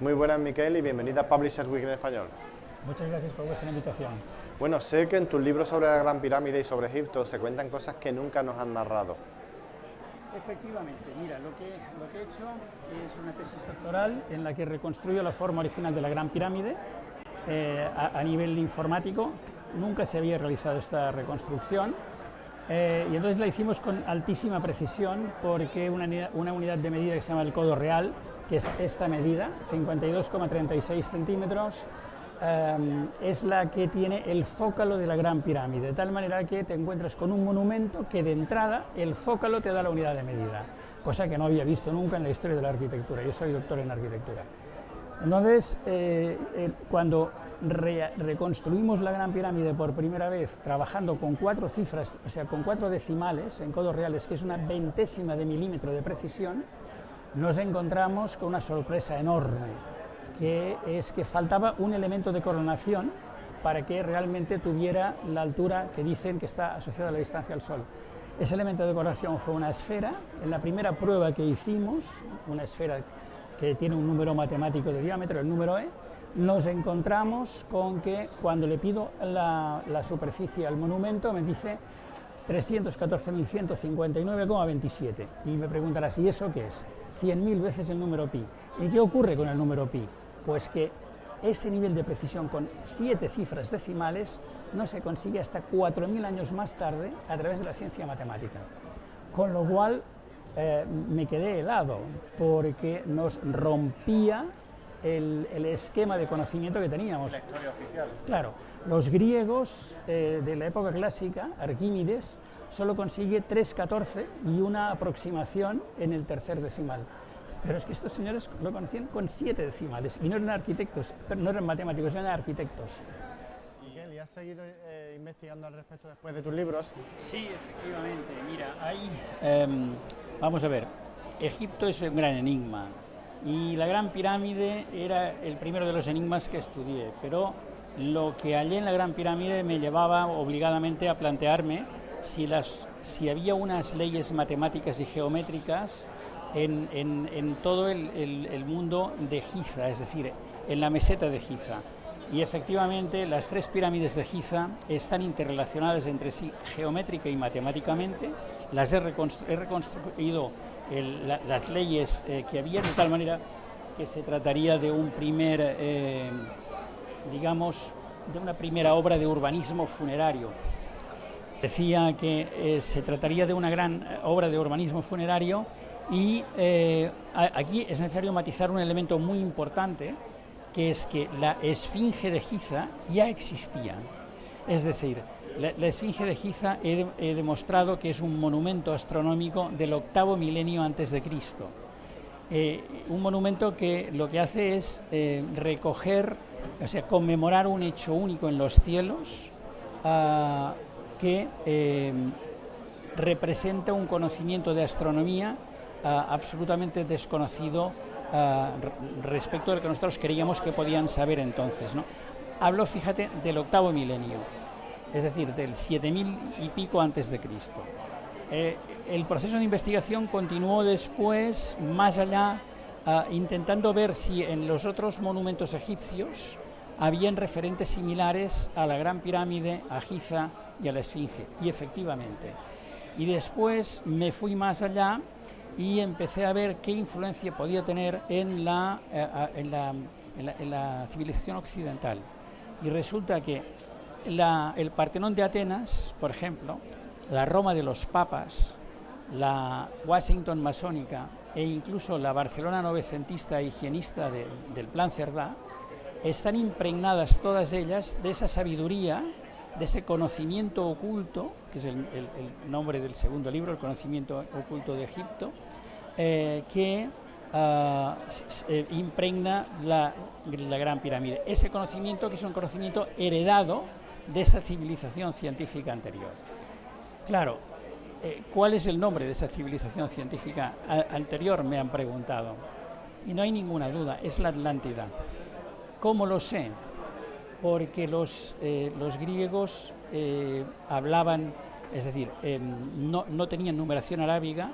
Muy buenas, Miquel, y bienvenida a Publishers Week en español. Muchas gracias por vuestra invitación. Bueno, sé que en tus libros sobre la Gran Pirámide y sobre Egipto se cuentan cosas que nunca nos han narrado. Efectivamente, mira, lo que he hecho es una tesis doctoral en la que reconstruyo la forma original de la Gran Pirámide a nivel informático. Nunca se había realizado esta reconstrucción y entonces la hicimos con altísima precisión porque una unidad de medida que se llama el codo real, que es esta medida, 52,36 centímetros, es la que tiene el zócalo de la Gran Pirámide, de tal manera que te encuentras con un monumento que de entrada el zócalo te da la unidad de medida, cosa que no había visto nunca en la historia de la arquitectura. Yo soy doctor en arquitectura. Entonces, cuando reconstruimos la Gran Pirámide por primera vez, trabajando con 4 cifras, o sea, con 4 decimales en codos reales, que es una ventésima de milímetro de precisión, nos encontramos con una sorpresa enorme, que es que faltaba un elemento de coronación para que realmente tuviera la altura que dicen que está asociada a la distancia al Sol. Ese elemento de coronación fue una esfera. En la primera prueba que hicimos, una esfera que tiene un número matemático de diámetro, el número E, nos encontramos con que cuando le pido la superficie al monumento me dice 314.159,27 y me preguntarás, ¿y eso qué es? 100.000 veces el número pi. ¿Y qué ocurre con el número pi? Pues que ese nivel de precisión con 7 cifras decimales no se consigue hasta 4.000 años más tarde a través de la ciencia matemática. Con lo cual me quedé helado porque nos rompía el esquema de conocimiento que teníamos. La historia oficial. Claro, los griegos de la época clásica, Arquímedes, solo consigue 3,14 y una aproximación en el tercer decimal. Pero es que estos señores lo conocían con 7 decimales y no eran arquitectos, no eran matemáticos, eran arquitectos. Miguel, ¿y has seguido investigando al respecto después de tus libros? Sí, efectivamente. Mira, vamos a ver, Egipto es un gran enigma y la Gran Pirámide era el primero de los enigmas que estudié, pero lo que hallé en la Gran Pirámide me llevaba obligadamente a plantearme si había unas leyes matemáticas y geométricas en todo el mundo de Giza, es decir, en la meseta de Giza. Y efectivamente las 3 pirámides de Giza están interrelacionadas entre sí geométrica y matemáticamente. Las he reconstruido las leyes que había, de tal manera que se trataría de un primer, digamos, de una primera obra de urbanismo funerario. Decía que se trataría de una gran obra de urbanismo funerario y aquí es necesario matizar un elemento muy importante, que es que la Esfinge de Giza ya existía. Es decir, la Esfinge de Giza he demostrado que es un monumento astronómico del 8º milenio antes de Cristo. Un monumento que lo que hace es recoger, o sea, conmemorar un hecho único en los cielos que representa un conocimiento de astronomía absolutamente desconocido respecto del que nosotros creíamos que podían saber entonces, ¿no? Hablo, fíjate, del 8º milenio, es decir, del 7000 y pico antes de Cristo. El proceso de investigación continuó después, más allá, intentando ver si en los otros monumentos egipcios habían referentes similares a la Gran Pirámide, a Giza y a la Esfinge, y efectivamente. Y después me fui más allá y empecé a ver qué influencia podía tener en la civilización occidental. Y resulta que el Partenón de Atenas, por ejemplo, la Roma de los papas, la Washington masónica e incluso la Barcelona novecentista e higienista del Plan Cerdá, están impregnadas todas ellas de esa sabiduría, de ese conocimiento oculto, que es el nombre del segundo libro, el conocimiento oculto de Egipto, que impregna la Gran Pirámide. Ese conocimiento que es un conocimiento heredado de esa civilización científica anterior. Claro, ¿cuál es el nombre de esa civilización científica anterior? Me han preguntado. Y no hay ninguna duda, es la Atlántida. ¿Cómo lo sé? Porque los griegos hablaban, es decir, no tenían numeración arábiga,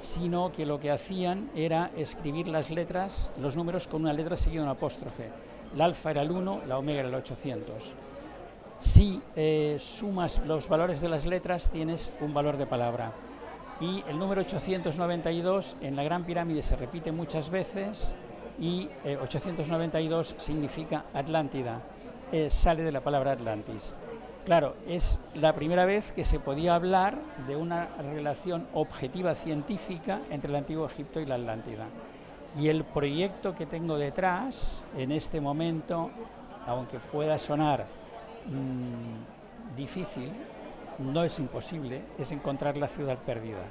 sino que lo que hacían era escribir las letras, los números con una letra seguida de un apóstrofe. El alfa era el 1, la omega era el 800. Si sumas los valores de las letras, tienes un valor de palabra. Y el número 892 en la Gran Pirámide se repite muchas veces y 892 significa Atlántida, sale de la palabra Atlantis. Claro, es la primera vez que se podía hablar de una relación objetiva científica entre el Antiguo Egipto y la Atlántida. Y el proyecto que tengo detrás, en este momento, aunque pueda sonar difícil, no es imposible, es encontrar la ciudad perdida.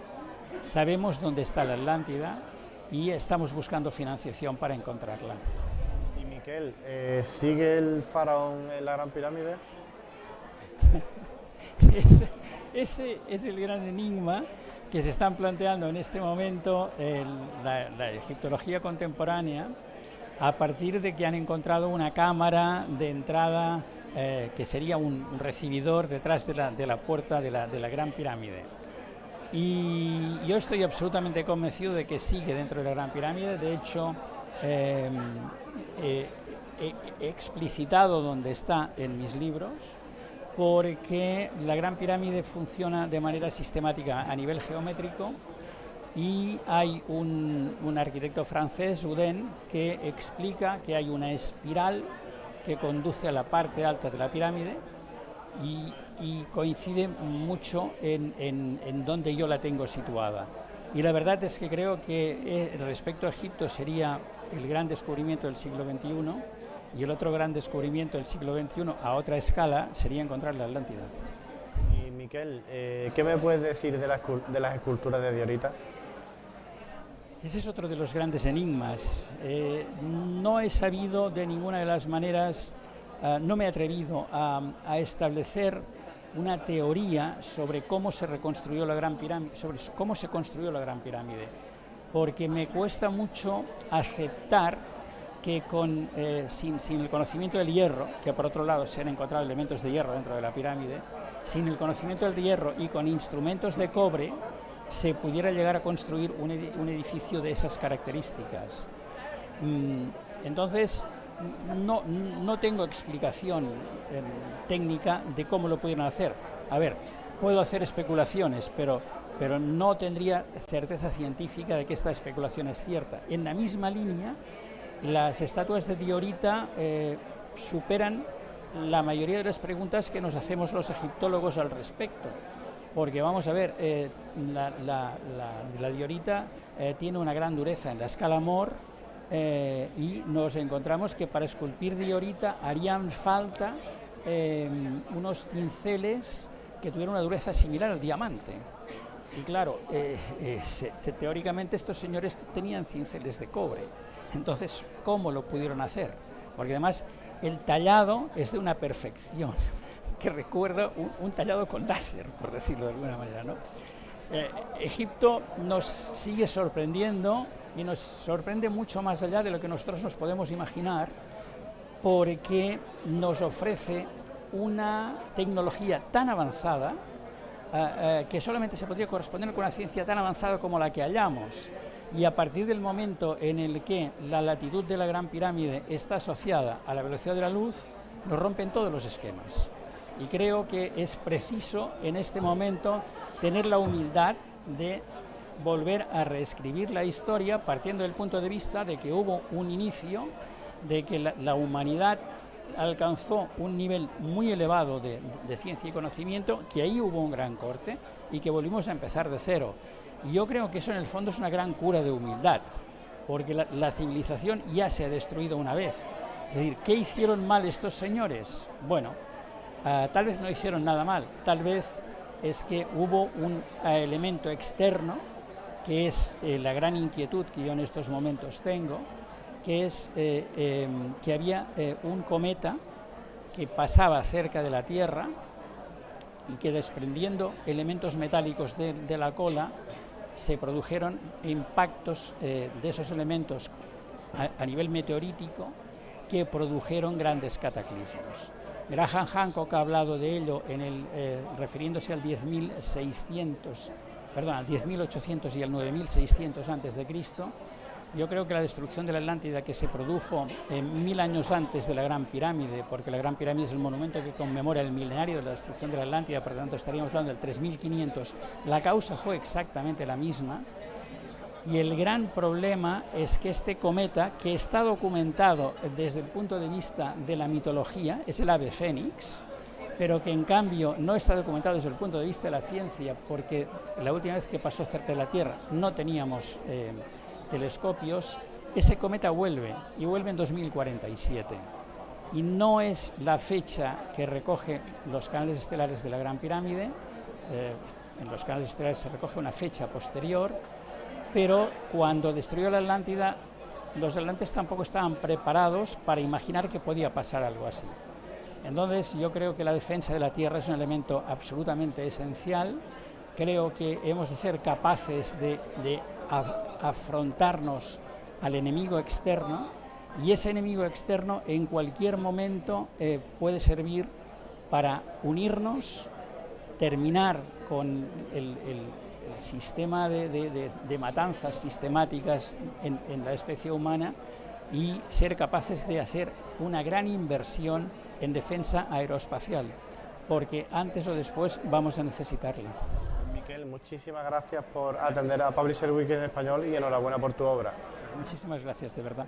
Sabemos dónde está la Atlántida y estamos buscando financiación para encontrarla. Y Miquel, ¿sigue el faraón en la Gran Pirámide? Ese es el gran enigma que se están planteando en este momento la egiptología contemporánea, a partir de que han encontrado una cámara de entrada que sería un recibidor detrás de la puerta de la Gran Pirámide. Y yo estoy absolutamente convencido de que sigue dentro de la Gran Pirámide. De hecho, he explicitado dónde está en mis libros, porque la Gran Pirámide funciona de manera sistemática a nivel geométrico y hay un arquitecto francés, Houdin, que explica que hay una espiral que conduce a la parte alta de la pirámide y coincide mucho en donde yo la tengo situada. Y la verdad es que creo que respecto a Egipto sería el gran descubrimiento del siglo XXI, y el otro gran descubrimiento del siglo XXI a otra escala sería encontrar la Atlántida. Y Miquel, ¿qué me puedes decir de las esculturas de diorita? Ese es otro de los grandes enigmas. No he sabido de ninguna de las maneras, no me he atrevido a establecer una teoría sobre cómo se reconstruyó la Gran Pirámide, sobre cómo se construyó la Gran Pirámide, porque me cuesta mucho aceptar que sin el conocimiento del hierro, que por otro lado se han encontrado elementos de hierro dentro de la pirámide, sin el conocimiento del hierro y con instrumentos de cobre, se pudiera llegar a construir un edificio de esas características. Entonces, no tengo explicación técnica de cómo lo pudieron hacer. A ver, puedo hacer especulaciones, pero no tendría certeza científica de que esta especulación es cierta. En la misma línea, las estatuas de diorita superan la mayoría de las preguntas que nos hacemos los egiptólogos al respecto, porque vamos a ver, la diorita tiene una gran dureza en la escala Mohs y nos encontramos que para esculpir diorita harían falta unos cinceles que tuvieran una dureza similar al diamante. Y claro, teóricamente estos señores tenían cinceles de cobre. Entonces, ¿cómo lo pudieron hacer? Porque además el tallado es de una perfección que recuerda un tallado con láser, por decirlo de alguna manera, ¿no? Egipto nos sigue sorprendiendo y nos sorprende mucho más allá de lo que nosotros nos podemos imaginar, porque nos ofrece una tecnología tan avanzada que solamente se podría corresponder con una ciencia tan avanzada como la que hallamos. Y a partir del momento en el que la latitud de la Gran Pirámide está asociada a la velocidad de la luz, nos rompen todos los esquemas. Y creo que es preciso en este momento tener la humildad de volver a reescribir la historia partiendo del punto de vista de que hubo un inicio, de que la humanidad alcanzó un nivel muy elevado de ciencia y conocimiento, que ahí hubo un gran corte y que volvimos a empezar de cero. Y yo creo que eso en el fondo es una gran cura de humildad, porque la civilización ya se ha destruido una vez. Es decir, ¿qué hicieron mal estos señores? Bueno, tal vez no hicieron nada mal, tal vez es que hubo un elemento externo, que es la gran inquietud que yo en estos momentos tengo, que es que había un cometa que pasaba cerca de la Tierra y que desprendiendo elementos metálicos de la cola se produjeron impactos de esos elementos a nivel meteorítico que produjeron grandes cataclismos. Graham Hancock ha hablado de ello refiriéndose al 10.600 perdón, al 10.800 y al 9.600 antes de Cristo. Yo creo que la destrucción de la Atlántida, que se produjo 1000 años antes de la Gran Pirámide, porque la Gran Pirámide es el monumento que conmemora el milenario de la destrucción de la Atlántida, por lo tanto estaríamos hablando del 3500, la causa fue exactamente la misma. Y el gran problema es que este cometa, que está documentado desde el punto de vista de la mitología, es el ave fénix, pero que en cambio no está documentado desde el punto de vista de la ciencia, porque la última vez que pasó cerca de la Tierra no teníamos telescopios. Ese cometa vuelve, y vuelve en 2047. Y no es la fecha que recoge los canales estelares de la Gran Pirámide. En los canales estelares se recoge una fecha posterior, pero cuando destruyó la Atlántida, los atlantes tampoco estaban preparados para imaginar que podía pasar algo así. Entonces yo creo que la defensa de la Tierra es un elemento absolutamente esencial. Creo que hemos de ser capaces de afrontarnos al enemigo externo, y ese enemigo externo en cualquier momento puede servir para unirnos, terminar con el sistema de matanzas sistemáticas en la especie humana, y ser capaces de hacer una gran inversión en defensa aeroespacial, porque antes o después vamos a necesitarla. Miquel, muchísimas gracias por atender a Publisher Week en español y enhorabuena por tu obra. Muchísimas gracias, de verdad.